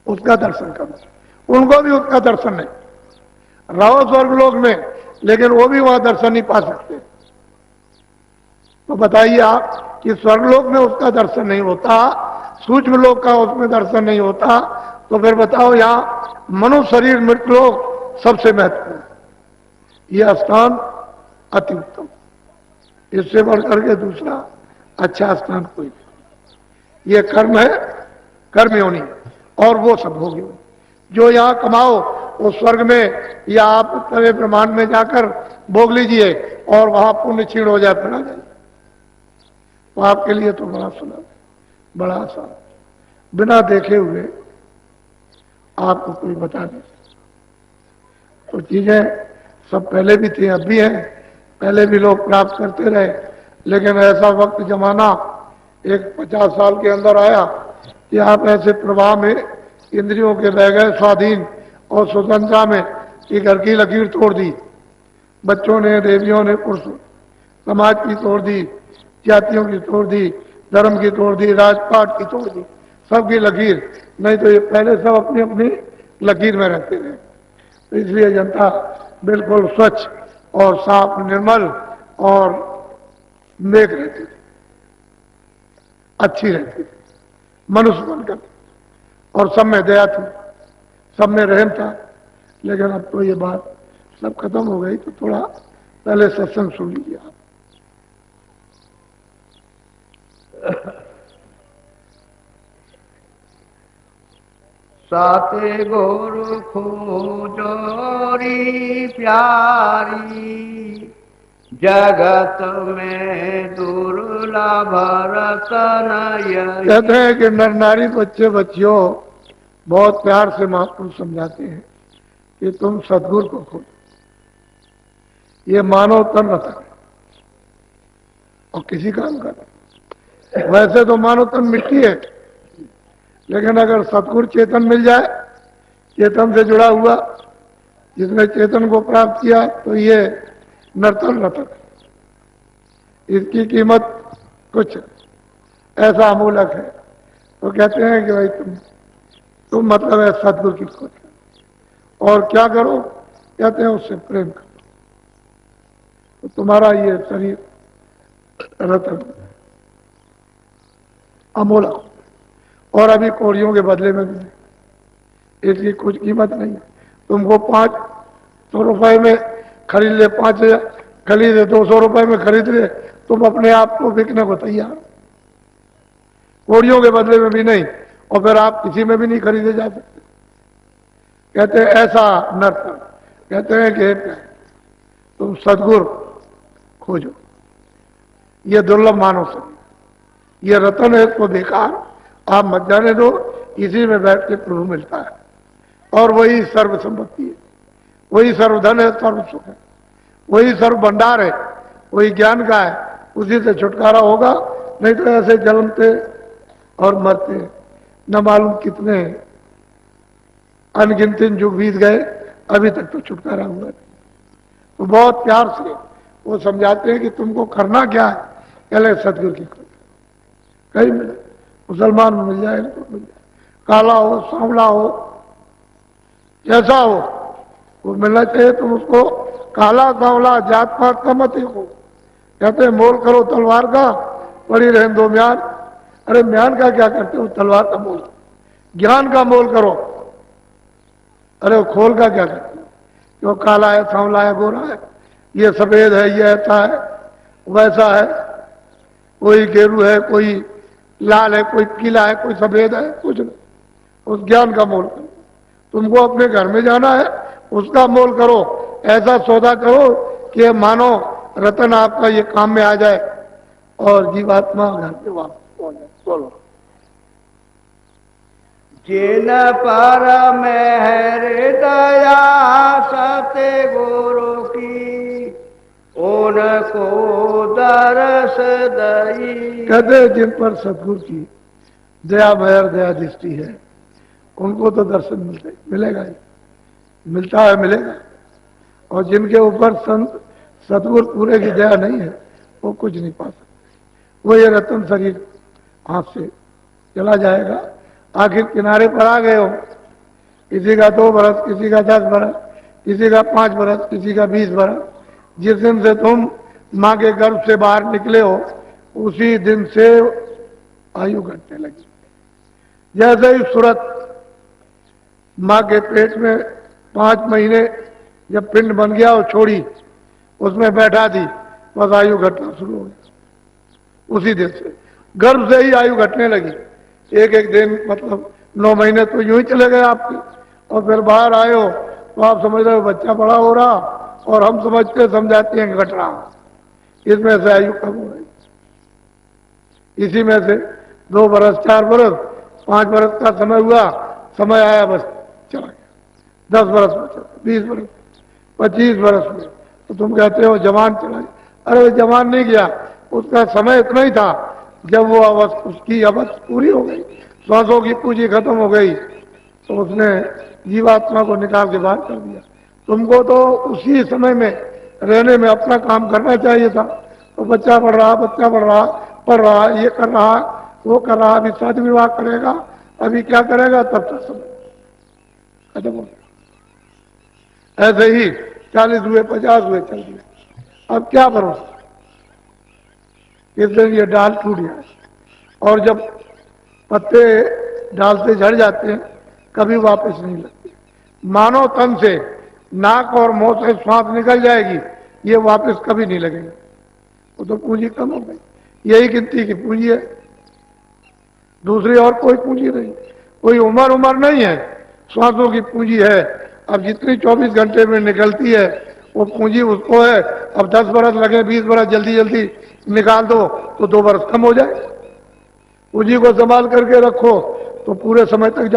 उसका दर्शन करो। उनको भी उसका दर्शन नहीं। रहो स्वर्गलोक में, लेकिन वो भी वहां दर्शन नहीं पा सकते। तो बताइए आप कि स्वर्गलोक में उसका दर्शन नहीं होता, सूक्ष्म लोक का उसमें दर्शन नहीं होता, तो फिर बताओ यहां मनुष्य शरीर मृतलोक सबसे महत्वपूर्ण, यह स्थान अति उत्तम। इससे बढ़कर के दूसरा अच्छा स्थान कोई नहीं। ये कर्म है, कर्म योनि, और वो सब होगी। जो यहां कमाओ वो स्वर्ग में या आप तवे ब्रह्मांड में जाकर भोग लीजिए, और वहां पुण्य क्षीण हो जाए, फिर आ जाए। तो आपके लिए तो बड़ा सुलभ है, बड़ा आसान, बिना देखे हुए आपको कोई बता नहीं। तो चीजें सब पहले भी थी, अब भी हैं, पहले भी लोग प्राप्त करते रहे, लेकिन ऐसा वक्त जमाना एक 50 साल के अंदर आया कि आप ऐसे प्रवाह में इंद्रियों के बह गए स्वाधीन और स्वतंत्रता में कि घर की लकीर तोड़ दी। बच्चों ने, देवियों ने, पुरुषों, समाज की तोड़ दी, जातियों की तोड़ दी, धर्म की तोड़ दी, राजपाट की तोड़ दी, सबकी लकीर। नहीं तो ये पहले सब अपनी अपनी लकीर में रहते थे। तो इसलिए जनता बिल्कुल स्वच्छ और साफ, निर्मल और नेक रहती थी, अच्छी रहती थी, मनुष्य बनकर, और सब में दया थी, सब में रहम था। लेकिन अब तो ये बात सब खत्म हो गई। तो थोड़ा पहले सत्संग सुन लीजिए आप। साते गुरु खोजोरी प्यारी, जगत में दुर्लभ रतन यही। कहते हैं कि नर नारी, बच्चे बच्चियों बहुत प्यार से महापुरुष समझाते हैं कि तुम सदगुरु को खोजो। ये मानव तन रतन है और किसी काम का नहीं। वैसे तो मानव तन मिट्टी है, लेकिन अगर सतगुरु चेतन मिल जाए, चेतन से जुड़ा हुआ, जिसने चेतन को प्राप्त किया, तो ये नर्तन रतन, इसकी कीमत कुछ ऐसा अमूलक है। तो कहते हैं कि भाई तुम मतलब है सतगुरु की खोज करो, और क्या करो, कहते हैं उससे प्रेम करो, तो तुम्हारा ये शरीर रतन अमूलक, और अभी कोड़ियों के बदले में भी इसकी कुछ कीमत नहीं है। तुमको 500 रुपए में खरीद ले, 5,000 खरीदे, 200 रुपए में खरीद ले, तुम अपने आप को बिकने को तैयार। कोड़ियों के बदले में भी नहीं, और फिर आप किसी में भी नहीं खरीदे जा सकते। कहते हैं ऐसा नर्तन, कहते हैं कि तुम सदगुरु खोजो। ये दुर्लभ मानव शरीर, ये रतन है, इसको बेकार आप मत जाने दो। इसी में बैठ के प्रभु मिलता है, और वही सर्व संपत्ति है, वही सर्वधन है, सर्व सुख है, वही सर्व भंडार है, वही ज्ञान का है। उसी से छुटकारा होगा, नहीं तो ऐसे जन्मते और मरते न मालूम कितने अनगिनती युग बीत गए, अभी तक तो छुटकारा हुआ नहीं। तो बहुत प्यार से वो समझाते हैं कि तुमको करना क्या है। पहले सदगुरु की खोज, कहीं मिले, मुसलमान में मिल जाए तो मिल जाए, काला हो, सांवला हो, जैसा हो वो मिलना चाहिए। तुम उसको काला सांवला जात पात का मत हो। कहते हैं मोल करो तलवार का, पड़ी रहे दो म्यान। अरे म्यान का क्या करते हो, तलवार का मोल, ज्ञान का मोल करो। अरे वो खोल का क्या करते हो, जो काला है, सांवला है, गोरा है, ये सफेद है, ये ऐसा है, वैसा है, कोई गेरू है, कोई लाल है, कोई पीला है, कोई सफेद है, कुछ नहीं। उस ज्ञान का मोल करो। तुमको अपने घर में जाना है, उसका मोल करो। ऐसा सौदा करो कि मानो रतन आपका ये काम में आ जाए और जीवात्मा घर पे वापस पहुंच जाए। बोलो। जिन पर मेहर दया सते गुरु की, उनको दरस दई। कहते जिन पर सतगुरु की दया मेहर दया दृष्टि है, उनको तो दर्शन मिलेगा ही, मिलता है, मिलेगा। और जिनके ऊपर संत सतगुरु पूरे की दया नहीं है, वो कुछ नहीं पा सकते। वो ये रतन शरीर हाथ से चला जाएगा, आखिर किनारे पर आ गए हो। किसी का 2 बरस, किसी का 10 बरस, किसी का 5 बरस, किसी का 20 बरस। जिस दिन से तुम माँ के गर्भ से बाहर निकले हो उसी दिन से आयु घटने लगी। जैसे ही सूरत माँ के पेट में 5 महीने जब पिंड बन गया और छोड़ी, उसमें बैठा थी, बस आयु घटना शुरू हो गया। उसी दिन से गर्भ से ही आयु घटने लगी। एक एक दिन मतलब 9 महीने तो यूं ही चले गए आपके, और फिर बाहर आए हो तो आप समझ रहे हो बच्चा बड़ा हो रहा, और हम समझते समझाते हैं घट रहा। इसमें से आयु कम हो रही। इसी में से 2 बरस, 4 बरस, 5 बरस का समय हुआ, समय आया बस चला गया। 10 बरस में चला, 20 बरस, 25 बरस में, तो तुम कहते हो जवान चला गया। अरे जवान नहीं गया, उसका समय इतना ही था। जब वो उसकी अवस्था पूरी हो गई, श्वासों की पूंजी खत्म हो गई, तो उसने जीवात्मा को निकाल के बाहर कर दिया। तुमको तो उसी समय में रहने में अपना काम करना चाहिए था। तो बच्चा बढ़ रहा, बच्चा बढ़ रहा, पढ़ रहा, ये कर रहा, वो कर रहा, अभी शादी विवाह करेगा, अभी क्या करेगा, तब तक समय खत्म हो गया। ऐसे ही 40 हुए, 50 हुए, चल दिए। अब क्या भरोसा। इस दिन ये डाल टूट गया, और जब पत्ते डाल से झड़ जाते हैं कभी वापस नहीं लगते। मानव तन से नाक और मुंह से श्वास निकल जाएगी, ये वापस कभी नहीं लगेगा। वो तो पूंजी कम हो गई। यही गिनती की पूंजी है, दूसरी और कोई पूंजी नहीं। कोई उम्र नहीं है, श्वासों की पूंजी है। अब जितनी 24 घंटे में निकलती है वो पूंजी उसको है। अब 10 बरस लगे, 20 बरस जल्दी जल्दी निकाल दो तो 2 बरस कम हो जाए। पूंजी को संभाल करके रखो तो पूरे समय तक जाओ।